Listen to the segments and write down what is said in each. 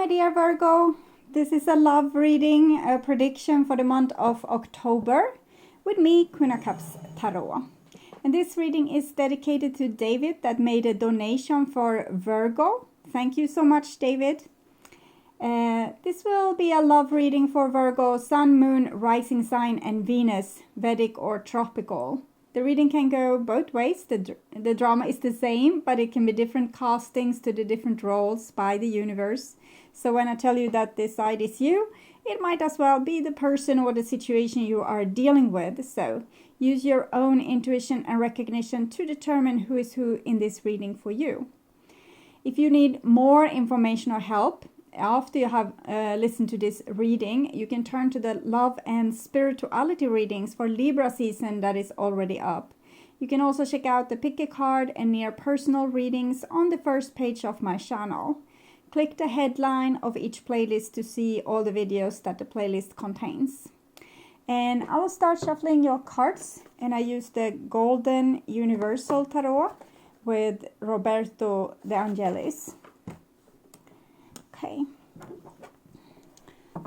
my dear Virgo. This is a love reading, a prediction for the month of October with me, Queen of Cups Tarot. And this reading is dedicated to David that made a donation for Virgo. Thank you so much, David. This will be a love reading for Virgo, Sun, Moon, Rising Sign and Venus, Vedic or Tropical. The reading can go both ways. The drama is the same, but it can be different castings to the different roles by the universe. So when I tell you that this side is you, it might as well be the person or the situation you are dealing with. So use your own intuition and recognition to determine who is who in this reading for you. If you need more information or help, after you have listened to this reading, you can turn to the love and spirituality readings for Libra season that is already up. You can also check out the pick a card and Interpersonal readings on the first page of my channel. Click the headline of each playlist to see all the videos that the playlist contains. And I will start shuffling your cards, and I use the Golden Universal Tarot with Roberto De Angelis. Okay,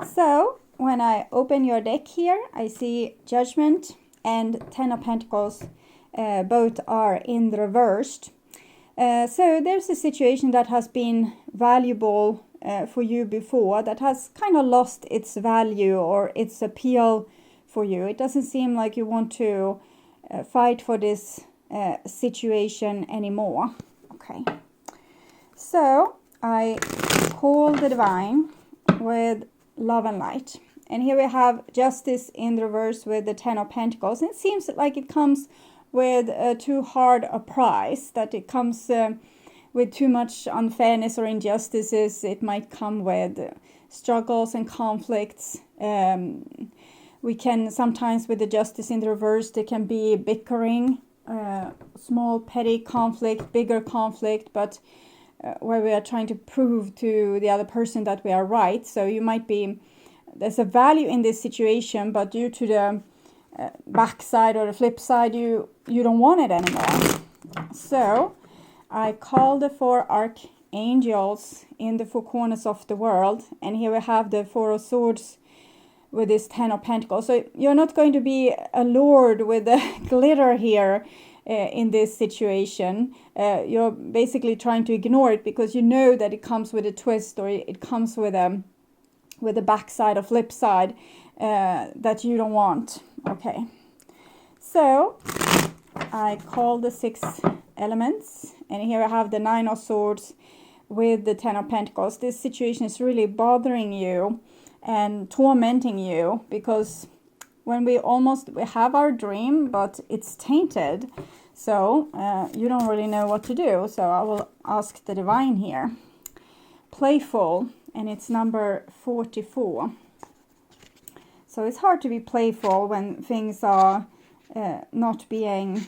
so when I open your deck here, I see Judgment and Ten of Pentacles. Both are in the reversed. So there's a situation that has been valuable for you before that has kind of lost its value or its appeal for you. It doesn't seem like you want to fight for this situation anymore. Okay, so I call the divine with love and light, and here we have Justice in the reverse with the Ten of Pentacles. And it seems like it comes with too hard a price, that it comes with too much unfairness or injustices. It might come with struggles and conflicts. We can sometimes, with the Justice in the reverse, there can be bickering, small petty conflict, bigger conflict, but where we are trying to prove to the other person that we are right. So you might be, there's a value in this situation, but due to the backside or the flip side, you don't want it anymore. So I call the four archangels in the four corners of the world, and here we have the Four of Swords with this Ten of Pentacles. So you're not going to be allured with the glitter here in this situation. You're basically trying to ignore it because you know that it comes with a twist, or it comes with a backside or flip side that you don't want. Okay, so I call the six elements, and here I have the Nine of Swords with the Ten of Pentacles. This situation is really bothering you and tormenting you, because when we have our dream, but it's tainted, so you don't really know what to do. So I will ask the divine here. Playful, and it's number 44. So it's hard to be playful when things are not being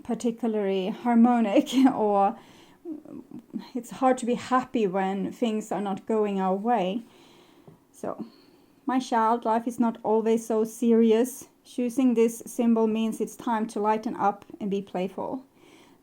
particularly harmonic, or it's hard to be happy when things are not going our way. So, my child, life is not always so serious. Choosing this symbol means it's time to lighten up and be playful.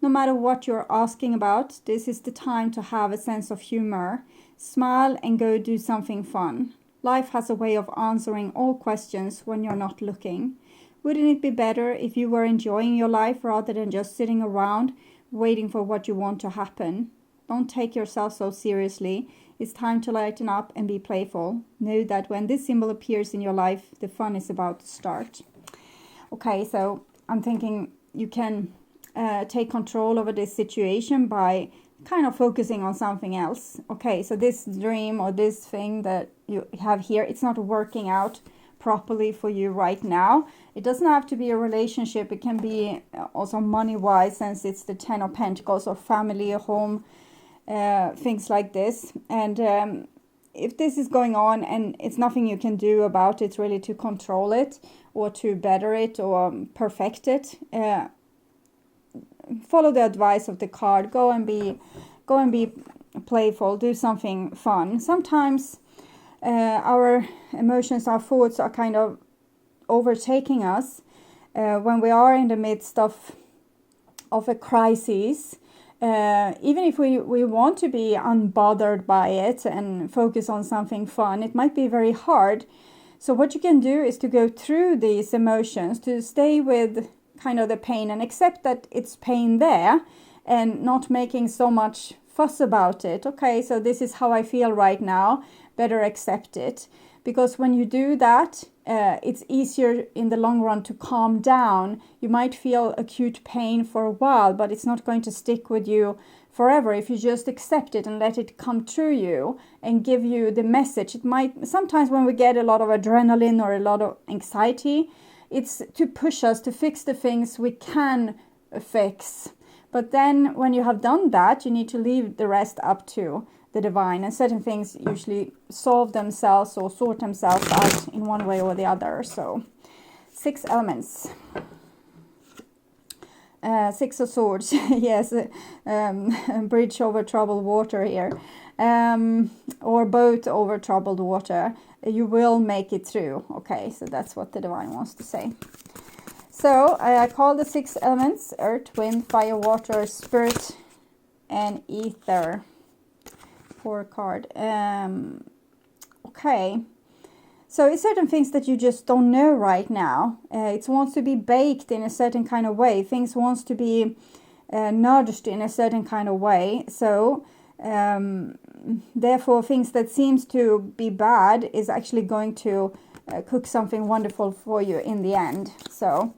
No matter what you're asking about, this is the time to have a sense of humor. Smile and go do something fun. Life has a way of answering all questions when you're not looking. Wouldn't it be better if you were enjoying your life rather than just sitting around waiting for what you want to happen? Don't take yourself so seriously. It's time to lighten up and be playful. Know that when this symbol appears in your life, the fun is about to start. Okay, so I'm thinking you can take control over this situation by kind of focusing on something else. Okay, so this dream or this thing that you have here, it's not working out properly for you right now. It doesn't have to be a relationship. It can be also money-wise, since it's the Ten of Pentacles, or family, or home, things like this. And if this is going on and it's nothing you can do about it really to control it or to better it or perfect it, follow the advice of the card. Go and be playful. Do something fun. Sometimes our emotions, our thoughts are kind of overtaking us when we are in the midst of a crisis. even if we want to be unbothered by it and focus on something fun, it might be very hard. So what you can do is to go through these emotions, to stay with kind of the pain and accept that it's pain there, and not making so much fuss about it. Okay, so this is how I feel right now, better accept it. Because when you do that, it's easier in the long run to calm down. You might feel acute pain for a while, but it's not going to stick with you forever if you just accept it and let it come through you and give you the message. It might, sometimes when we get a lot of adrenaline or a lot of anxiety, it's to push us to fix the things we can fix. But then when you have done that, you need to leave the rest up to the divine, and certain things usually solve themselves or sort themselves out in one way or the other. So 6 elements. 6 of Swords, yes, bridge over troubled water here, or boat over troubled water. You will make it through. Okay, so that's what the divine wants to say. So I call the 6 elements: earth, wind, fire, water, spirit, and ether. 4 card. Okay. So it's certain things that you just don't know right now. It wants to be baked in a certain kind of way. Things wants to be nudged in a certain kind of way. So therefore, things that seems to be bad is actually going to cook something wonderful for you in the end. So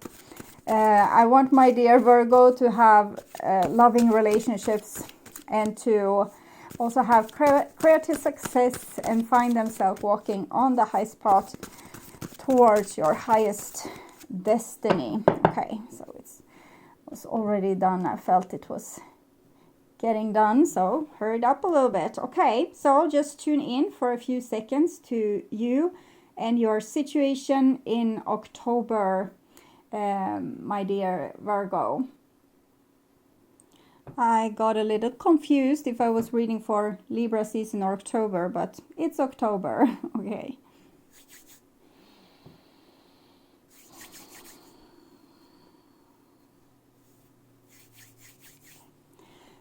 I want my dear Virgo to have loving relationships and to also have creative success and find themselves walking on the highest path towards your highest destiny. Okay, so it was already done. I felt it was getting done, so hurried up a little bit. Okay, so just tune in for a few seconds to you and your situation in October, my dear Virgo. I got a little confused if I was reading for Libra season or October, but it's October. Okay.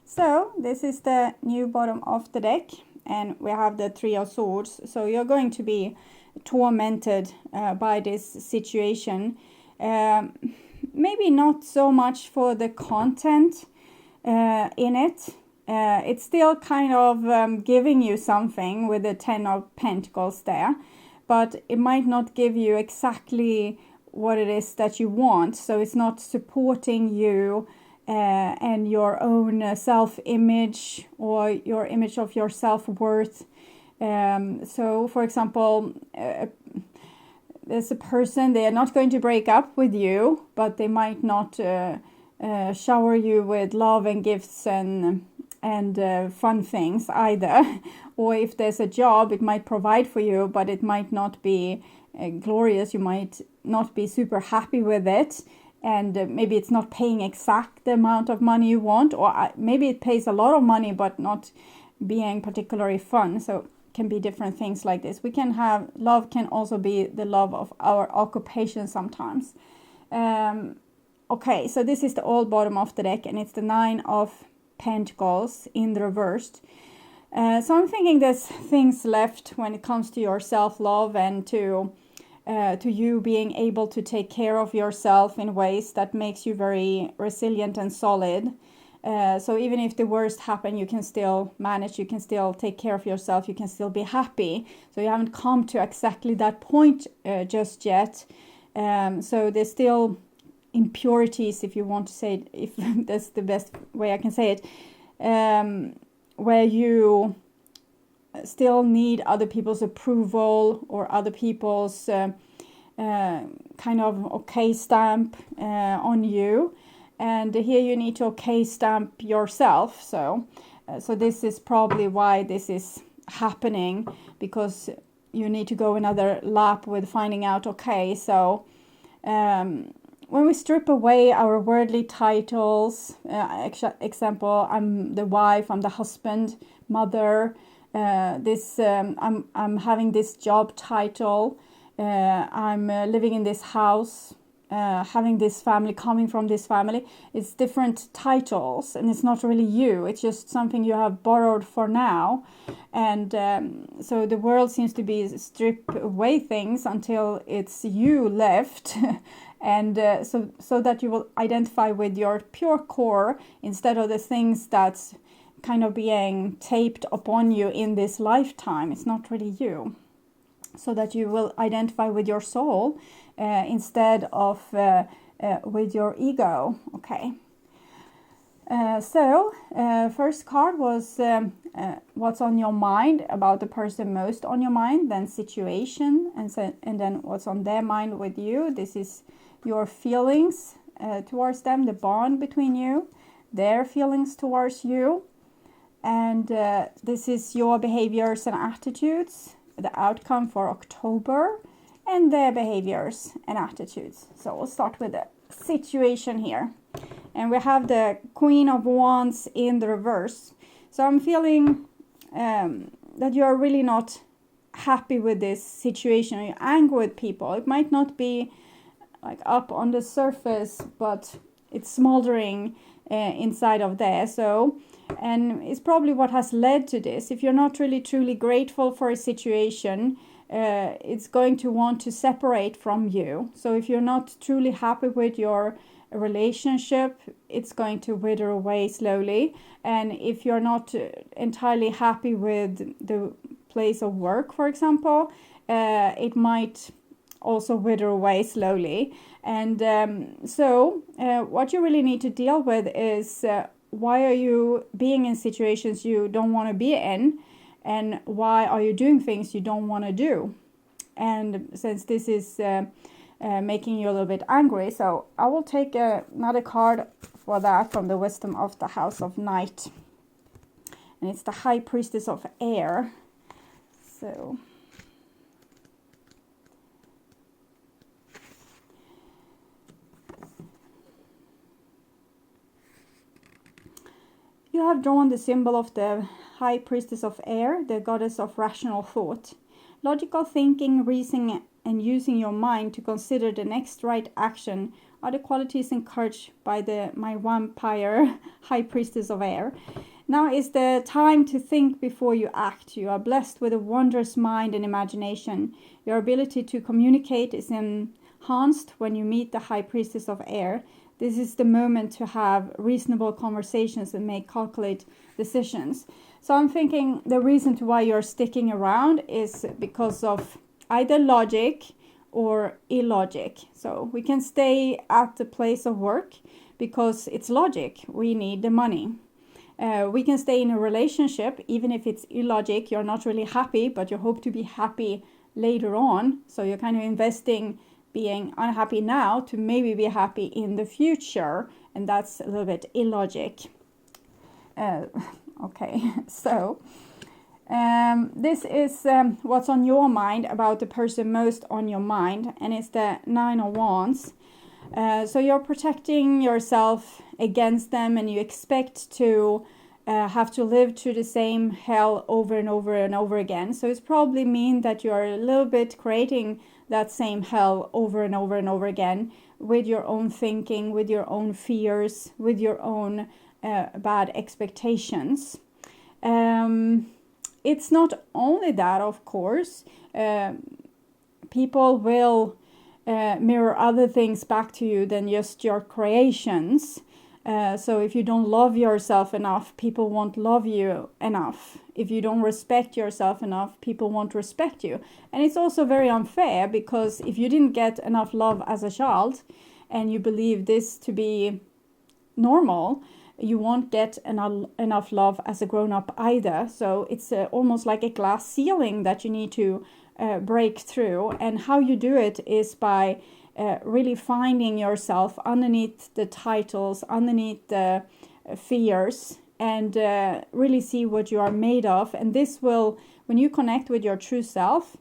So this is the new bottom of the deck, and we have the 3 of Swords. So you're going to be tormented by this situation. Maybe not so much for the content in it. It's still kind of giving you something with the 10 of Pentacles there, but it might not give you exactly what it is that you want. So it's not supporting you and your own self-image or your image of your self-worth. So for example, there's a person, they are not going to break up with you, but they might not shower you with love and gifts and fun things either. Or if there's a job, it might provide for you, but it might not be glorious. You might not be super happy with it, and maybe it's not paying exact the amount of money you want, or maybe it pays a lot of money but not being particularly fun. So it can be different things like this. We can have love, can also be the love of our occupation sometimes. Okay, so this is the old bottom of the deck, and it's the 9 of Pentacles in the reversed. So I'm thinking there's things left when it comes to your self-love and to you being able to take care of yourself in ways that makes you very resilient and solid. So even if the worst happen, you can still manage, you can still take care of yourself, you can still be happy. So you haven't come to exactly that point just yet. So there's still impurities, if you want to say it, if that's the best way I can say it, where you still need other people's approval or other people's kind of okay stamp on you, and here you need to okay stamp yourself. So this is probably why this is happening, because you need to go another lap with finding out, okay, so when we strip away our worldly titles, example, I'm the wife, I'm the husband, mother, I'm having this job title, I'm living in this house, having this family, coming from this family. It's different titles, and it's not really you. It's just something you have borrowed for now. And so the world seems to be strip away things until it's you left. And so that you will identify with your pure core instead of the things that's kind of being taped upon you in this lifetime. It's not really you. So that you will identify with your soul instead of with your ego. Okay. So first card was what's on your mind about the person most on your mind, then situation, and then what's on their mind with you. This is your feelings towards them, the bond between you, their feelings towards you, and this is your behaviors and attitudes, the outcome for October, and their behaviors and attitudes. So we'll start with the situation here. And we have the Queen of Wands in the reverse. So I'm feeling that you're really not happy with this situation. You're angry with people. It might not be like up on the surface, but it's smoldering inside of there. So, and it's probably what has led to this. If you're not really truly grateful for a situation, it's going to want to separate from you. So if you're not truly happy with your relationship, it's going to wither away slowly. And if you're not entirely happy with the place of work, for example, it might also wither away slowly. And so what you really need to deal with is why are you being in situations you don't want to be in, and why are you doing things you don't want to do? And since this is making you a little bit angry, so I will take another card for that from the wisdom of the House of Night, and it's the High Priestess of Air. So you have drawn the symbol of the High Priestess of Air, the goddess of rational thought. Logical thinking, reasoning, and using your mind to consider the next right action are the qualities encouraged by my vampire High Priestess of Air. Now is the time to think before you act. You are blessed with a wondrous mind and imagination. Your ability to communicate is enhanced when you meet the High Priestess of Air. This is the moment to have reasonable conversations and make calculated decisions. So I'm thinking the reason to why you're sticking around is because of either logic or illogic. So we can stay at the place of work because it's logic. We need the money. We can stay in a relationship even if it's illogic. You're not really happy, but you hope to be happy later on. So you're kind of investing being unhappy now to maybe be happy in the future, and that's a little bit illogic. Okay, so this is what's on your mind about the person most on your mind, and it's the Nine of Wands. So you're protecting yourself against them, and you expect to have to live through the same hell over and over and over again. So it's probably mean that you're a little bit creating that same hell over and over and over again with your own thinking, with your own fears, with your own bad expectations. It's not only that, of course. People will mirror other things back to you than just your creations. So if you don't love yourself enough, people won't love you enough. If you don't respect yourself enough, people won't respect you. And it's also very unfair, because if you didn't get enough love as a child and you believe this to be normal, you won't get enough love as a grown-up either. So it's almost like a glass ceiling that you need to break through. And how you do it is by really finding yourself underneath the titles, underneath the fears, and really see what you are made of. And this will, when you connect with your true self,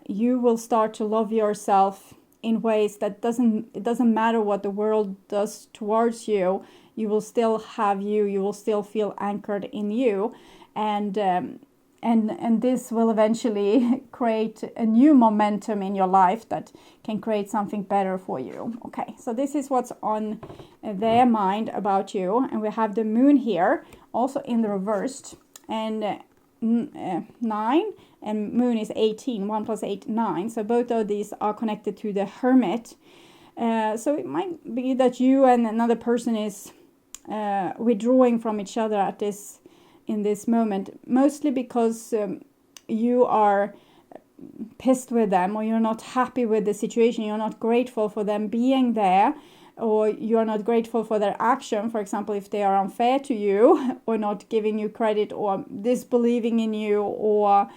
you will start to love yourself in ways that it doesn't matter what the world does towards you. You will still have you will still feel anchored in you. And and this will eventually create a new momentum in your life that can create something better for you. Okay, so this is what's on their mind about you. And we have the moon here, also in the reversed, and 9, and moon is 18. 1 plus 8, 9. So both of these are connected to the hermit. So it might be that you and another person is withdrawing from each other in this moment, mostly because you are pissed with them, or you're not happy with the situation, you're not grateful for them being there, or you're not grateful for their action. For example, if they are unfair to you, or not giving you credit, or disbelieving in you, or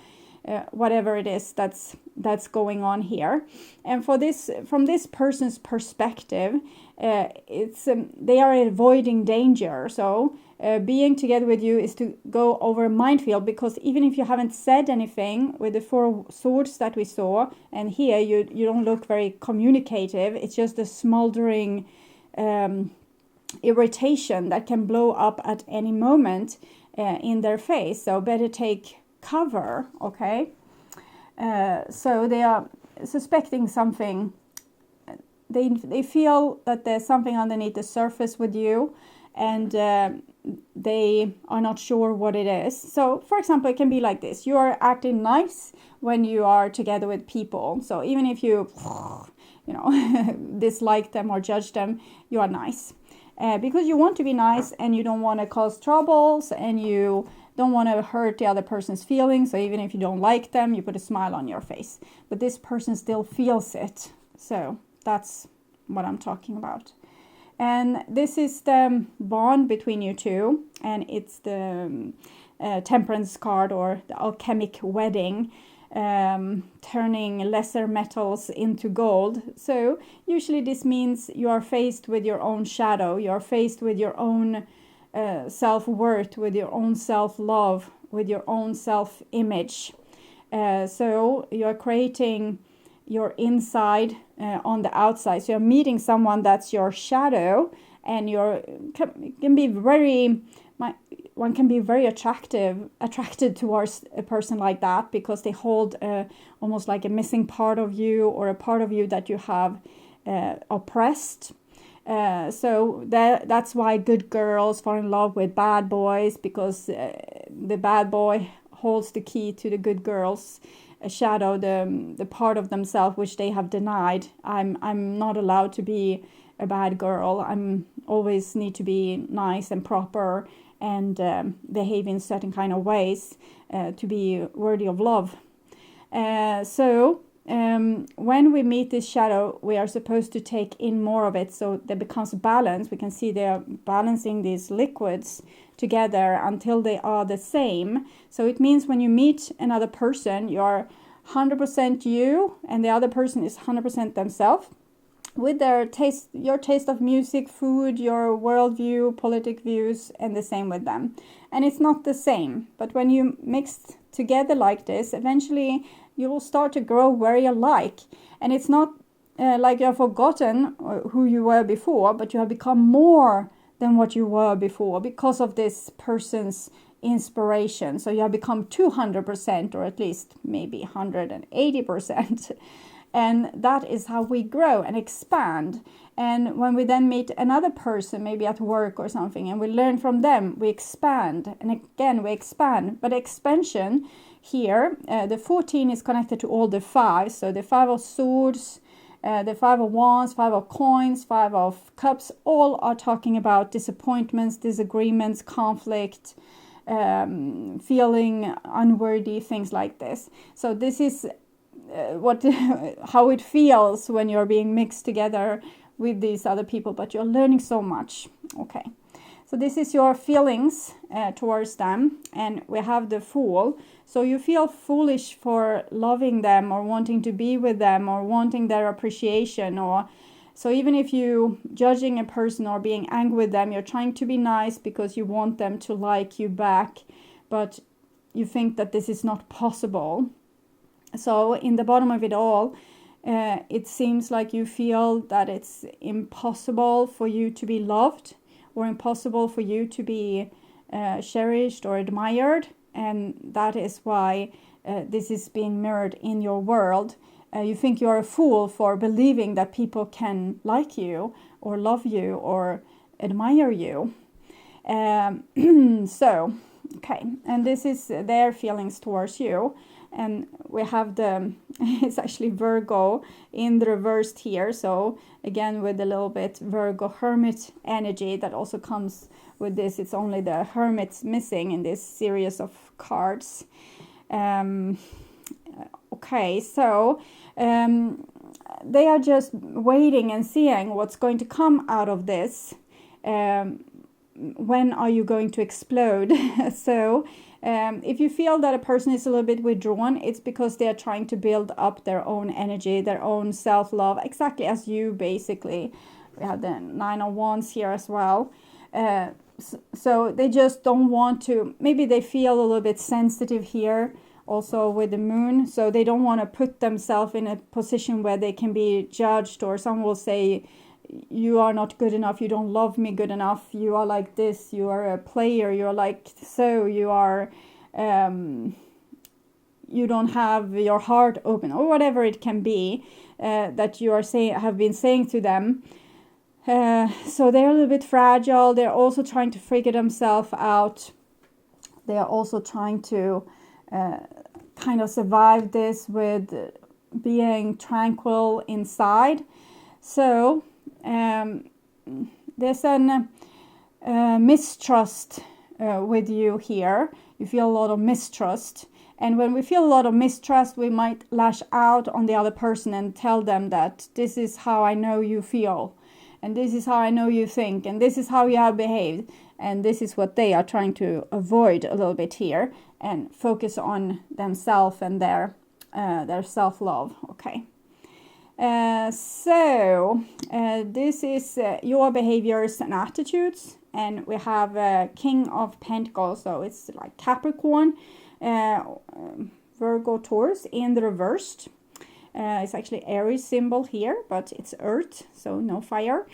whatever it is that's going on here. And for this, from this person's perspective, it's they are avoiding danger. So being together with you is to go over a minefield, because even if you haven't said anything with the 4 swords that we saw, and here you don't look very communicative, it's just a smoldering irritation that can blow up at any moment in their face. So better take cover, okay? So they are suspecting something. They feel that there's something underneath the surface with you, and they are not sure what it is. So, for example, it can be like this. You are acting nice when you are together with people. So even if you dislike them or judge them, you are nice. Because you want to be nice, and you don't want to cause troubles, and you don't want to hurt the other person's feelings. So even if you don't like them, you put a smile on your face. But this person still feels it. So that's what I'm talking about. And this is the bond between you two. And it's the temperance card, or the alchemic wedding, turning lesser metals into gold. So usually this means you are faced with your own shadow. You are faced with your own self-worth, with your own self-love, with your own self-image. So you're creating your inside on the outside. So you're meeting someone that's your shadow, and one can be very attracted towards a person like that, because they hold almost like a missing part of you, or a part of you that you have oppressed. So that's why good girls fall in love with bad boys, because the bad boy holds the key to the good girl's shadow, the part of themselves which they have denied. I'm not allowed to be a bad girl. I'm always need to be nice and proper, and behave in certain kind of ways to be worthy of love. So when we meet this shadow, we are supposed to take in more of it, so there becomes balance. We can see they are balancing these liquids together until they are the same. So it means when you meet another person, you are 100% you, and the other person is 100% themselves, with their taste, your taste of music, food, your worldview, politic views, and the same with them. And it's not the same, but when you mix together like this, eventually you will start to grow very alike. And it's not like you have forgotten who you were before, but you have become more than what you were before because of this person's inspiration. So you have become 200%, or at least maybe 180%. And that is how we grow and expand. And when we then meet another person, maybe at work or something, and we learn from them, we expand. And again, we expand. But expansion here, the 14 is connected to all the 5. So the 5 of swords, the 5 of wands, 5 of coins, 5 of cups, all are talking about disappointments, disagreements, conflict, feeling unworthy, things like this. So this is how it feels when you're being mixed together with these other people, but you're learning so much. Okay, so this is your feelings towards them, and we have the Fool. So you feel foolish for loving them, or wanting to be with them, or wanting their appreciation, or so even if you judging a person or being angry with them, you're trying to be nice because you want them to like you back, but you think that this is not possible. So in the bottom of it all, it seems like you feel that it's impossible for you to be loved, or impossible for you to be cherished or admired. and that is why this is being mirrored in your world. You think you're a fool for believing that people can like you or love you or admire you. So, okay, and this is their feelings towards you. And we have it's actually Virgo in the reversed here. So again, with a little bit Virgo Hermit energy that also comes with this. It's only the Hermit missing in this series of cards. Okay, so they are just waiting and seeing what's going to come out of this. When are you going to explode? So if you feel that a person is a little bit withdrawn, it's because they are trying to build up their own energy, their own self-love, exactly as you basically. We have the 9 of Wands here as well. So they just don't want to, maybe they feel a little bit sensitive here also with the moon. So they don't want to put themselves in a position where they can be judged, or someone will say, you are not good enough, you don't love me good enough, you are like this, you are a player, you're like so, you are you don't have your heart open, or whatever it can be that you are have been saying to them. So they're a little bit fragile. They're also trying to figure themselves out. They are also trying to kind of survive this with being tranquil inside. So there's an mistrust with you here. You feel a lot of mistrust. And when we feel a lot of mistrust, we might lash out on the other person and tell them that this is how I know you feel. And this is how I know you think. And this is how you have behaved. And this is what they are trying to avoid a little bit here. And focus on themselves and their self-love. Okay. This is your behaviors and attitudes. And we have King of Pentacles. So it's like Capricorn. Virgo, Taurus in the reversed. It's actually Aries symbol here, but it's earth, so no fire.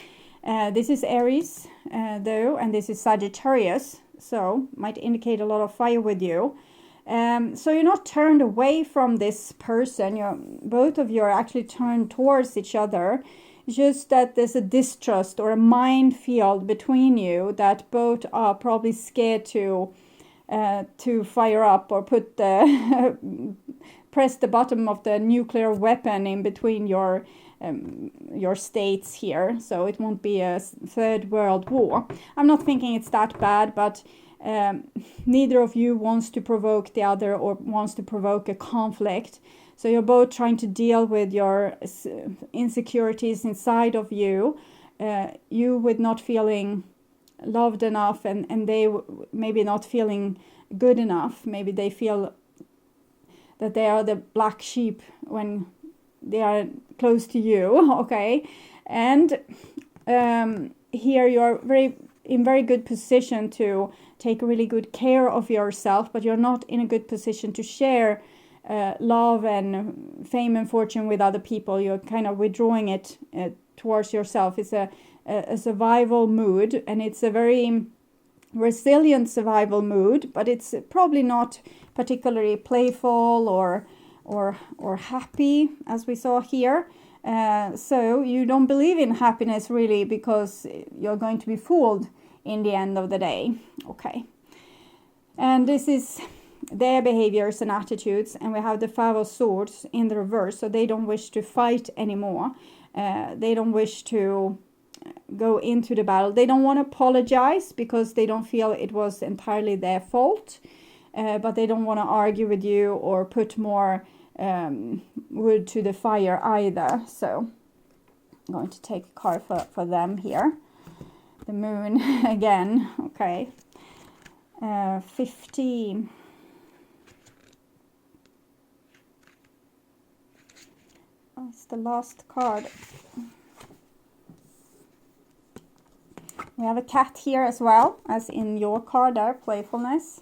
This is Aries though, and this is Sagittarius, so might indicate a lot of fire with you. So you're not turned away from this person. Both of you are actually turned towards each other. Just that there's a distrust or a minefield between you that both are probably scared to fire up or put the press the bottom of the nuclear weapon in between your states here, so it won't be a third world war. I'm not thinking it's that bad, but neither of you wants to provoke the other or wants to provoke a conflict. So you're both trying to deal with your insecurities inside of you. You with not feeling loved enough, and they maybe not feeling good enough. Maybe they feel that they are the black sheep when they are close to you. Okay, and here you're in very good position to take really good care of yourself, but you're not in a good position to share love and fame and fortune with other people. You're kind of withdrawing it towards yourself. It's a survival mood, and it's a very resilient survival mood, but it's probably not particularly playful or happy, as we saw here. So you don't believe in happiness really, because you're going to be fooled in the end of the day. Okay, and this is their behaviors and attitudes, and we have the Five of Swords in the reverse. So they don't wish to fight anymore. They don't wish to go into the battle. They don't want to apologize because they don't feel it was entirely their fault, but they don't want to argue with you or put more wood to the fire either. So I'm going to take a card for them here. The moon again. Okay, 15. Oh, it's the last card. We have a cat here as well, as in your card there, playfulness.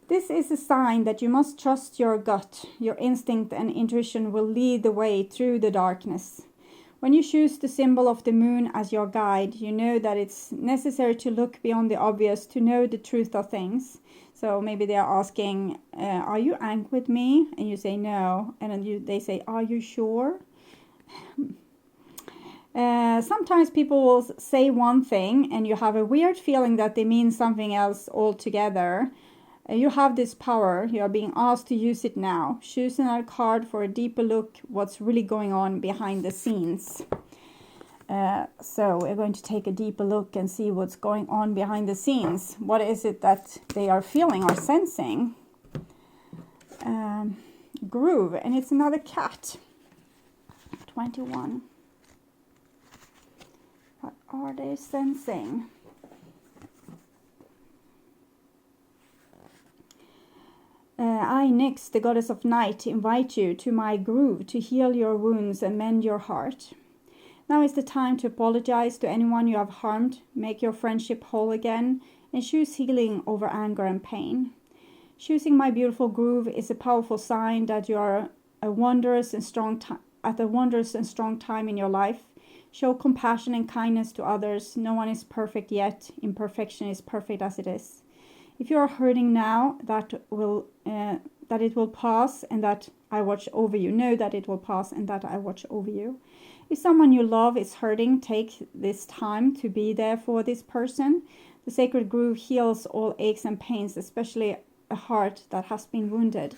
This is a sign that you must trust your gut. Your instinct and intuition will lead the way through the darkness. When you choose the symbol of the moon as your guide, you know that it's necessary to look beyond the obvious to know the truth of things. So maybe they are asking, are you angry with me? And you say no. And then they say, are you sure? Sometimes people will say one thing and you have a weird feeling that they mean something else altogether. You have this power. You are being asked to use it now. Choose another card for a deeper look what's really going on behind the scenes. So we're going to take a deeper look and see what's going on behind the scenes. What is it that they are feeling or sensing? Groove, and it's another cat. 21. What are they sensing? I, Nyx, the goddess of night, invite you to my groove to heal your wounds and mend your heart. Now is the time to apologize to anyone you have harmed, make your friendship whole again, and choose healing over anger and pain. Choosing my beautiful groove is a powerful sign that you are at a wondrous and strong time in your life. Show compassion and kindness to others. No one is perfect yet. Imperfection is perfect as it is. If you are hurting now, that it will pass, and that I watch over you. Know that it will pass, and that I watch over you. If someone you love is hurting, take this time to be there for this person. The sacred groove heals all aches and pains, especially a heart that has been wounded.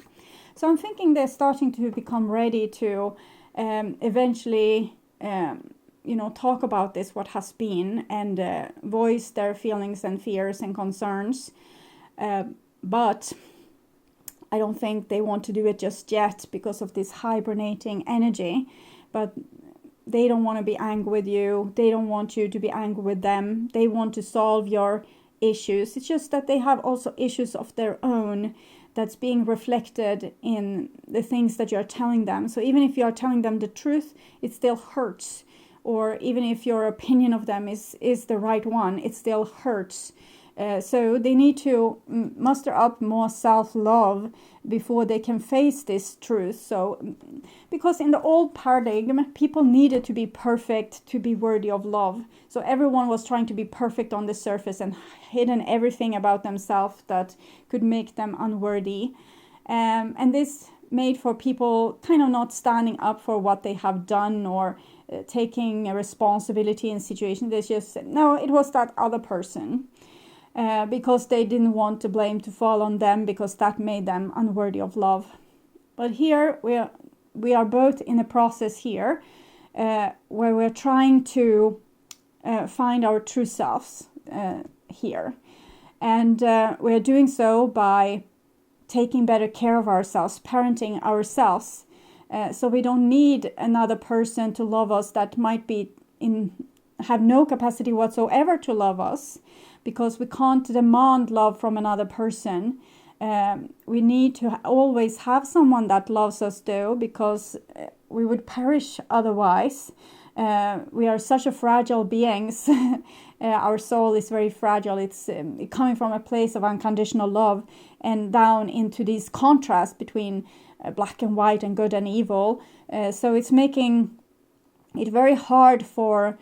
So I'm thinking they're starting to become ready to eventually talk about this, what has been, and voice their feelings and fears and concerns. But I don't think they want to do it just yet because of this hibernating energy. But they don't want to be angry with you. They don't want you to be angry with them. They want to solve your issues. It's just that they have also issues of their own that's being reflected in the things that you're telling them. So even if you are telling them the truth, it still hurts. Or even if your opinion of them is the right one, it still hurts. So they need to muster up more self-love before they can face this truth. So, because in the old paradigm, people needed to be perfect to be worthy of love. So everyone was trying to be perfect on the surface and hidden everything about themselves that could make them unworthy. And this made for people kind of not standing up for what they have done or taking a responsibility in situations. They just said, no, it was that other person. Because they didn't want the blame to fall on them, because that made them unworthy of love. But here we are both in a process here where we're trying to find our true selves here. And we're doing so by taking better care of ourselves, parenting ourselves. So we don't need another person to love us that might have no capacity whatsoever to love us. Because we can't demand love from another person. We need to always have someone that loves us though, because we would perish otherwise. We are such a fragile beings. Our soul is very fragile. It's coming from a place of unconditional love and down into these contrasts between black and white and good and evil. So it's making it very hard for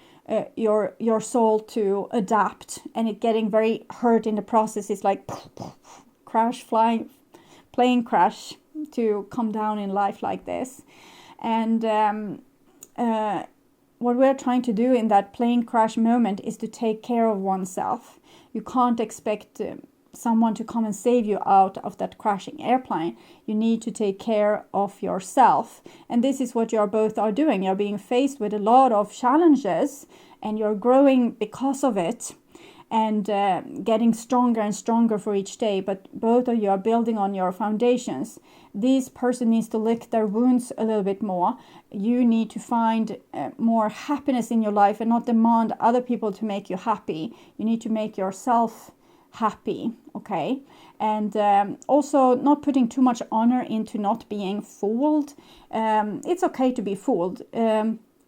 your soul to adapt, and it getting very hurt in the process. It's like plane crash to come down in life like this. And what we're trying to do in that plane crash moment is to take care of oneself. You can't expect someone to come and save you out of that crashing airplane. You need to take care of yourself. And this is what you're both are doing. You're being faced with a lot of challenges and you're growing because of it and getting stronger and stronger for each day. But both of you are building on your foundations. This person needs to lick their wounds a little bit more. You need to find more happiness in your life and not demand other people to make you happy. You need to make yourself happy, okay? And also not putting too much honor into not being fooled. It's okay to be fooled.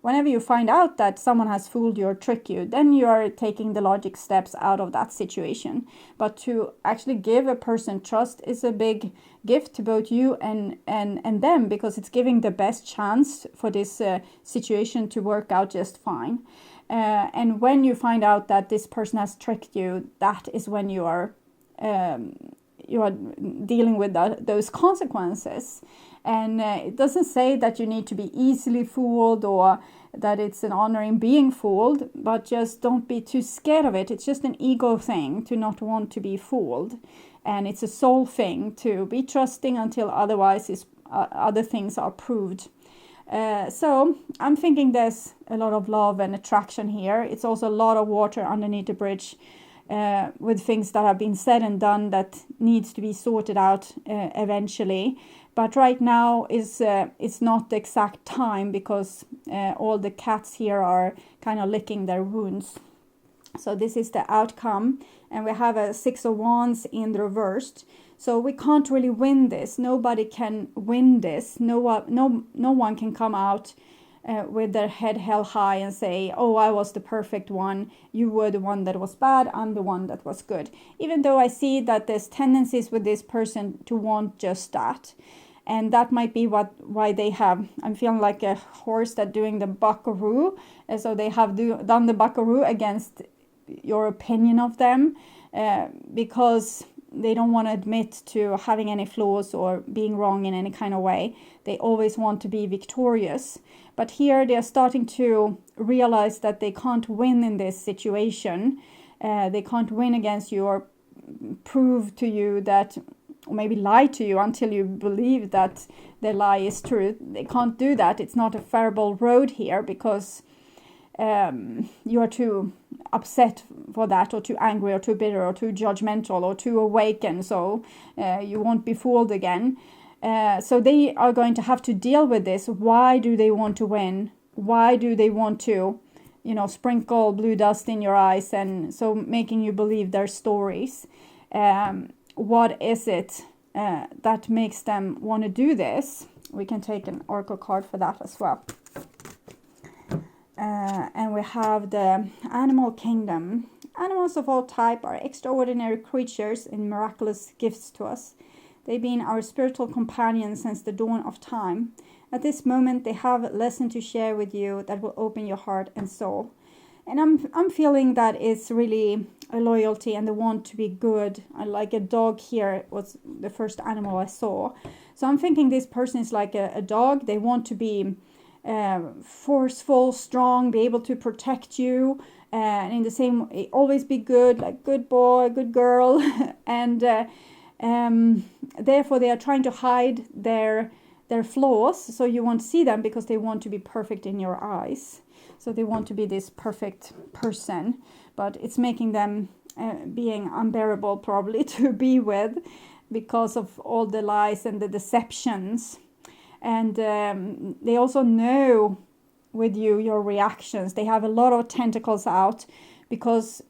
whenever you find out that someone has fooled you or tricked you, then you are taking the logic steps out of that situation. But to actually give a person trust is a big gift to both you and them, because it's giving the best chance for this situation to work out just fine. And when you find out that this person has tricked you, that is when you are dealing with those consequences. And it doesn't say that you need to be easily fooled or that it's an honor in being fooled, but just don't be too scared of it. It's just an ego thing to not want to be fooled. And it's a soul thing to be trusting until otherwise other things are proved. So I'm thinking there's a lot of love and attraction here. It's also a lot of water underneath the bridge, with things that have been said and done that needs to be sorted out eventually. But right now it's not the exact time, because all the cats here are kind of licking their wounds. So this is the outcome, and we have a 6 of Wands in the reversed. So we can't really win this. Nobody can win this. No one can come out with their head held high and say, oh, I was the perfect one. You were the one that was bad. I'm the one that was good. Even though I see that there's tendencies with this person to want just that. And that might be why they have, I'm feeling like a horse that doing the buckaroo. And so they have done the buckaroo against your opinion of them, because they don't want to admit to having any flaws or being wrong in any kind of way. They always want to be victorious. But here they are starting to realize that they can't win in this situation. They can't win against you or prove to you that, or maybe lie to you until you believe that the lie is true. They can't do that. It's not a favorable road here, because you are too upset for that, or too angry, or too bitter, or too judgmental, or too awakened, so you won't be fooled again. So they are going to have to deal with this. Why do they want to win? Why do they want to, sprinkle blue dust in your eyes, and so making you believe their stories? What is it that makes them want to do this? We can take an oracle card for that as well. And we have the animal kingdom. Animals of all type are extraordinary creatures and miraculous gifts to us. They've been our spiritual companions since the dawn of time. At this moment, they have a lesson to share with you that will open your heart and soul. And I'm feeling that it's really a loyalty and the want to be good. Like a dog here was the first animal I saw. So I'm thinking this person is like a dog. They want to be forceful, strong, be able to protect you, and in the same, always be good, like good boy, good girl, and therefore they are trying to hide their flaws, so you won't see them, because they want to be perfect in your eyes. So they want to be this perfect person, but it's making them being unbearable probably to be with, because of all the lies and the deceptions. And they also know with you your reactions. They have a lot of tentacles out, because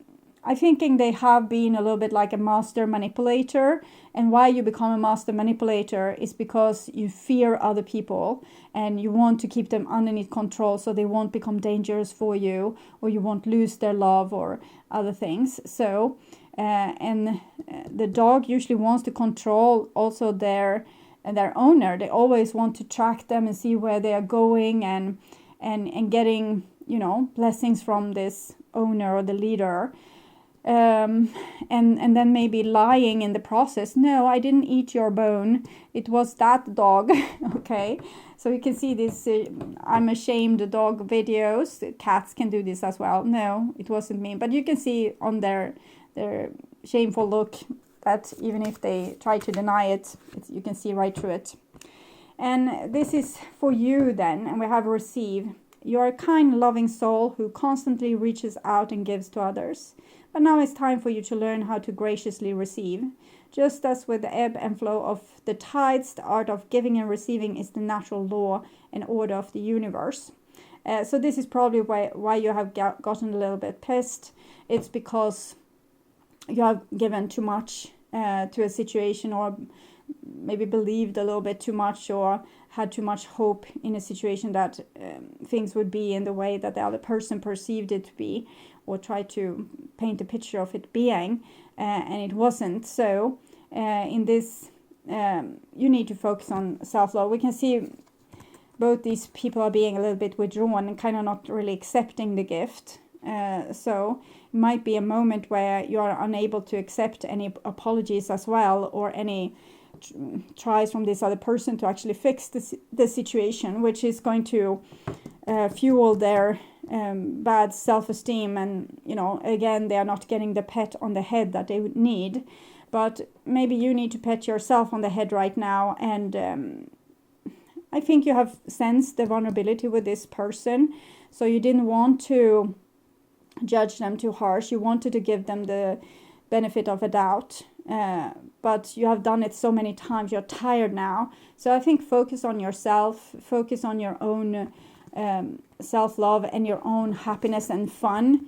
I'm thinking they have been a little bit like a master manipulator. And why you become a master manipulator is because you fear other people and you want to keep them underneath control, so they won't become dangerous for you, or you won't lose their love or other things. So and the dog usually wants to control also their owner. They always want to track them and see where they are going, and getting blessings from this owner or the leader, and then maybe lying in the process. No, I didn't eat your bone, it was that dog. Okay, so you can see this I'm ashamed dog videos. Cats can do this as well. No, it wasn't me, but you can see on their shameful look that even if they try to deny it, you can see right through it. And this is for you then, and we have receive. You are a kind, loving soul who constantly reaches out and gives to others. But now it's time for you to learn how to graciously receive. Just as with the ebb and flow of the tides, the art of giving and receiving is the natural law and order of the universe. So this is probably why you have gotten a little bit pissed. It's because you have given too much to a situation, or maybe believed a little bit too much or had too much hope in a situation that things would be in the way that the other person perceived it to be, or tried to paint a picture of it being, and it wasn't. So in this, you need to focus on self-love. We can see both these people are being a little bit withdrawn and kind of not really accepting the gift. So it might be a moment where you are unable to accept any apologies as well, or any tries from this other person to actually fix the situation, which is going to fuel their bad self-esteem. And, you know, again, they are not getting the pat on the head that they would need. But maybe you need to pat yourself on the head right now. And I think you have sensed the vulnerability with this person. So you didn't want to judge them too harsh. You wanted to give them the benefit of a doubt. But you have done it so many times. You're tired now. So I think focus on yourself. Focus on your own self-love and your own happiness and fun.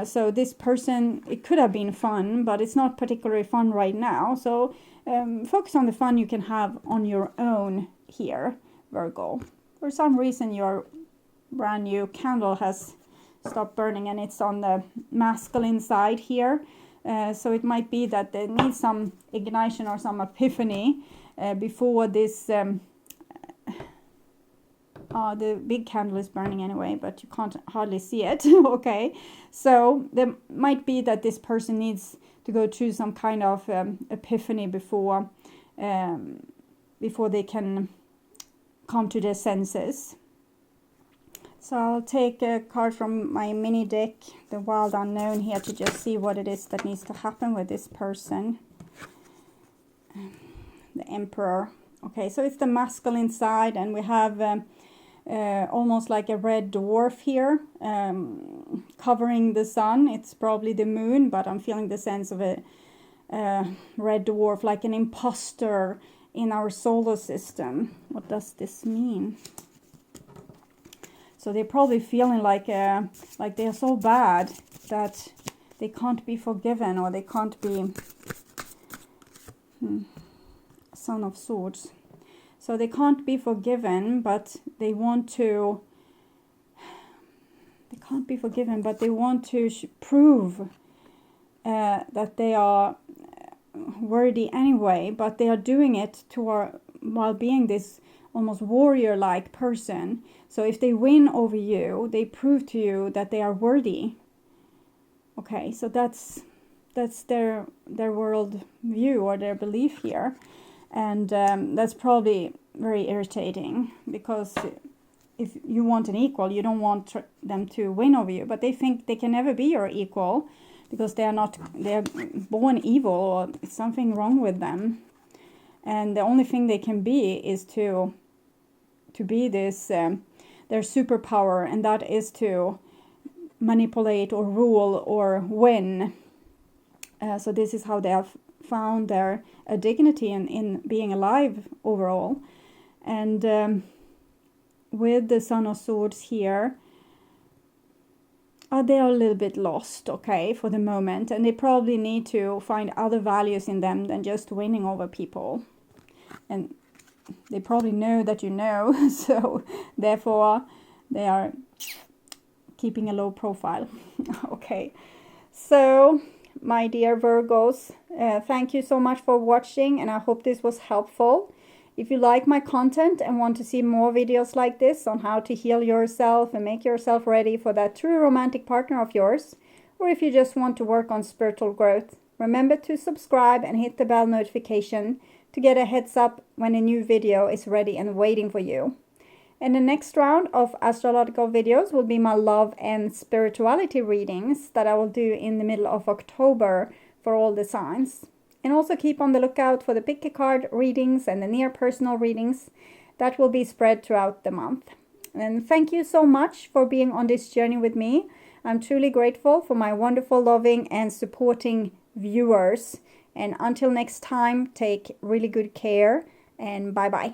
So this person, it could have been fun, but it's not particularly fun right now. So focus on the fun you can have on your own here, Virgo. For some reason, your brand new candle has stopped burning and it's on the masculine side here. So it might be that they need some ignition or some epiphany before this. The big candle is burning anyway, but you can't hardly see it. Okay, so there might be that this person needs to go through some kind of epiphany before they can come to their senses. So I'll take a card from my mini deck, the Wild Unknown, here to just see what it is that needs to happen with this person. The Emperor. Okay, so it's the masculine side, and we have almost like a red dwarf here covering the sun. It's probably the moon, but I'm feeling the sense of a red dwarf, like an imposter in our solar system. What does this mean? So they're probably feeling like they're so bad that they can't be forgiven, or they can't be Son of Swords. So they can't be forgiven, but they want to. They can't be forgiven, but they want to prove that they are worthy anyway. But they are doing it while being this almost warrior-like person. So if they win over you, they prove to you that they are worthy. Okay, so that's their world view or their belief here. And that's probably very irritating, because if you want an equal, you don't want them to win over you. But they think they can never be your equal, because they're born evil, or something wrong with them. And the only thing they can be is to be this, their superpower, and that is to manipulate or rule or win. So this is how they have found their dignity in being alive overall. And with the Son of Swords here, they are a little bit lost, okay, for the moment. And they probably need to find other values in them than just winning over people. And they probably know that you know, so therefore they are keeping a low profile. Okay, so my dear Virgos, thank you so much for watching, and I hope this was helpful. If you like my content and want to see more videos like this on how to heal yourself and make yourself ready for that true romantic partner of yours, or if you just want to work on spiritual growth, remember to subscribe and hit the bell notification to get a heads up when a new video is ready and waiting for you. And the next round of astrological videos will be my love and spirituality readings that I will do in the middle of October for all the signs. And also keep on the lookout for the pick a card readings and the near personal readings that will be spread throughout the month. And thank you so much for being on this journey with me. I'm truly grateful for my wonderful, loving and supporting viewers. And until next time, take really good care, and bye-bye.